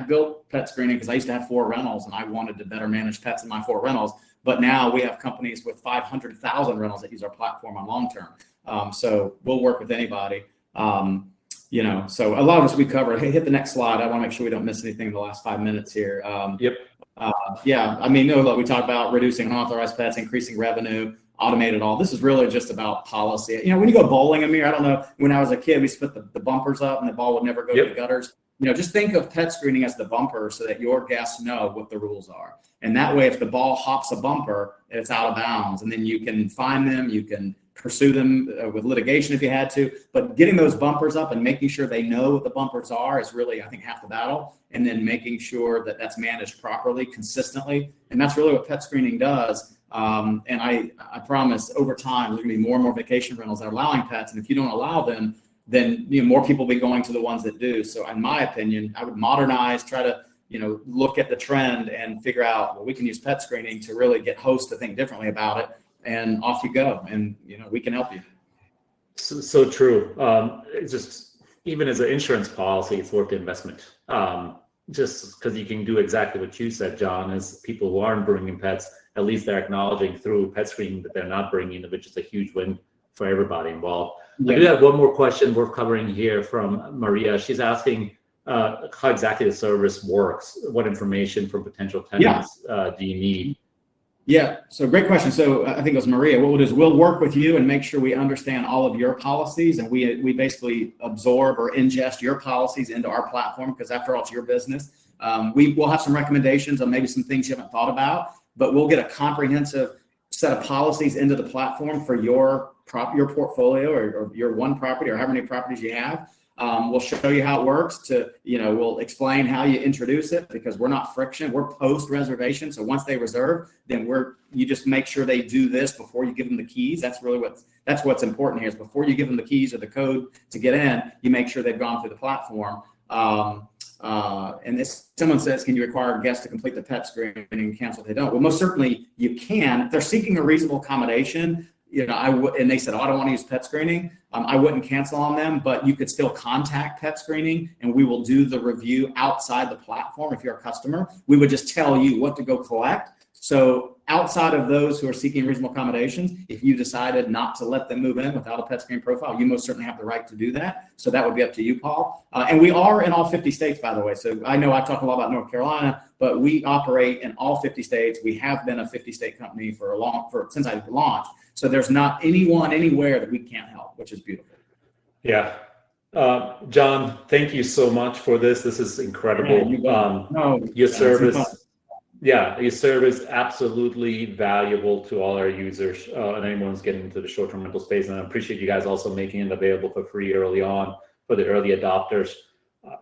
built PetScreening because I used to have 4 rentals and I wanted to better manage pets in my 4 rentals. But now we have companies with 500,000 rentals that use our platform on long-term. So we'll work with anybody. So a lot of us we cover. Hey, hit the next slide. I want to make sure we don't miss anything in the last 5 minutes here. I mean, we talked about reducing unauthorized pets, increasing revenue, automated all. This is really just about policy. When you go bowling, Amir, I don't know, when I was a kid, we split the bumpers up and the ball would never go to the gutters. Just think of PetScreening as the bumper so that your guests know what the rules are. And that way, if the ball hops a bumper, it's out of bounds. And then you can find them, you can pursue them with litigation if you had to. But getting those bumpers up and making sure they know what the bumpers are is really, I think, half the battle. And then making sure that that's managed properly, consistently. And that's really what PetScreening does. And I promise over time, there's gonna be more and more vacation rentals that are allowing pets. And if you don't allow them, then more people will be going to the ones that do. So in my opinion, I would modernize, try to, look at the trend and figure out, we can use PetScreening to really get hosts to think differently about it and off you go. And, we can help you. So true. It's just, even as an insurance policy, it's worth the investment. Just because you can do exactly what you said, John, is people who aren't bringing pets, at least they're acknowledging through pet screening that they're not bringing it, which is a huge win for everybody involved. Yeah. I do have one more question worth covering here from Maria. She's asking how exactly the service works. What information from potential tenants do you need? Yeah, so great question. So I think it was Maria. What we'll do is we'll work with you and make sure we understand all of your policies, and we basically absorb or ingest your policies into our platform, because after all, it's your business. We'll have some recommendations on maybe some things you haven't thought about, but we'll get a comprehensive set of policies into the platform for your portfolio or your one property or however many properties you have. We'll show you how it works. We'll explain how you introduce it, because we're not friction. We're post reservation. So once they reserve, then you just make sure they do this before you give them the keys. That's really what's important here, is before you give them the keys or the code to get in, you make sure they've gone through the platform. And someone says, can you require guests to complete the pet screening and cancel if they don't? Well, most certainly you can. If they're seeking a reasonable accommodation, and they said, I don't want to use pet screening, I wouldn't cancel on them, but you could still contact pet screening and we will do the review outside the platform. If you're a customer, we would just tell you what to go collect. So outside of those who are seeking reasonable accommodations, if you decided not to let them move in without a pet screen profile, you most certainly have the right to do that. So that would be up to you, Paul. And we are in all 50 states, by the way. So I know I talk a lot about North Carolina, but we operate in all 50 states. We have been a 50-state company since I launched. So there's not anyone anywhere that we can't help, which is beautiful. Yeah. John, thank you so much for this. This is incredible. Your service. Yeah, your service absolutely valuable to all our users and anyone who's getting into the short-term rental space. And I appreciate you guys also making it available for free early on for the early adopters.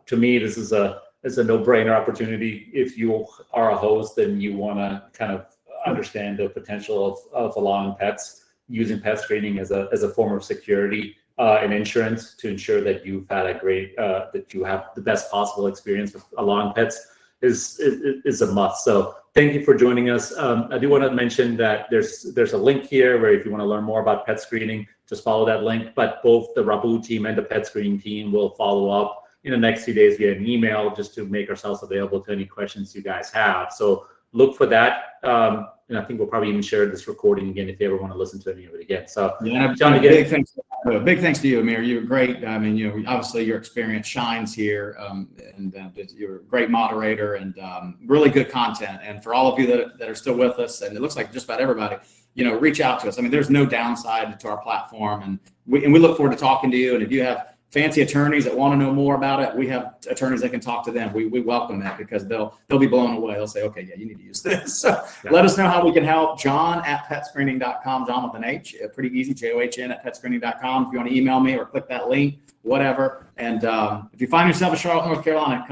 To me, this is a no-brainer opportunity. If you are a host and you want to kind of understand the potential of allowing pets, using pet screening as a form of security and insurance to ensure that you've had that you have the best possible experience with allowing pets is a must. So thank you for joining us. I do want to mention that there's a link here where if you want to learn more about pet screening, just follow that link. But both the Rabbu team and the pet screening team will follow up in the next few days via an email, just to make ourselves available to any questions you guys have. So look for that. And I think we'll probably even share this recording again if you ever want to listen to any of it again. So, John, again, big thanks to you, Amir. You're great. I mean, obviously your experience shines here, and you're a great moderator and really good content. And for all of you that are still with us, and it looks like just about everybody, reach out to us. I mean, there's no downside to our platform, and we look forward to talking to you. And if you have fancy attorneys that want to know more about it, we have attorneys that can talk to them. We welcome that, because they'll be blown away. They'll say, okay, yeah, you need to use this. So let us know how we can help. John at PetScreening.com, John with an H, pretty easy, JOHN at PetScreening.com. If you want to email me or click that link, whatever. And if you find yourself in Charlotte, North Carolina,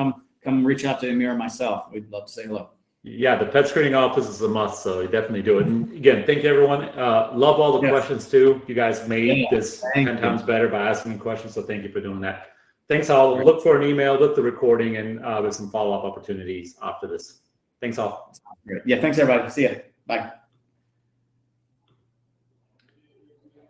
come reach out to Amir and myself. We'd love to say hello. Yeah, the pet screening office is a must, so you definitely do it. And again, thank you, everyone. Love all the questions too. You guys made this 10 times better by asking questions, so thank you for doing that. Thanks all. Look for an email with the recording and with some follow-up opportunities after this. Thanks all. Yeah, thanks everybody. See you. Bye.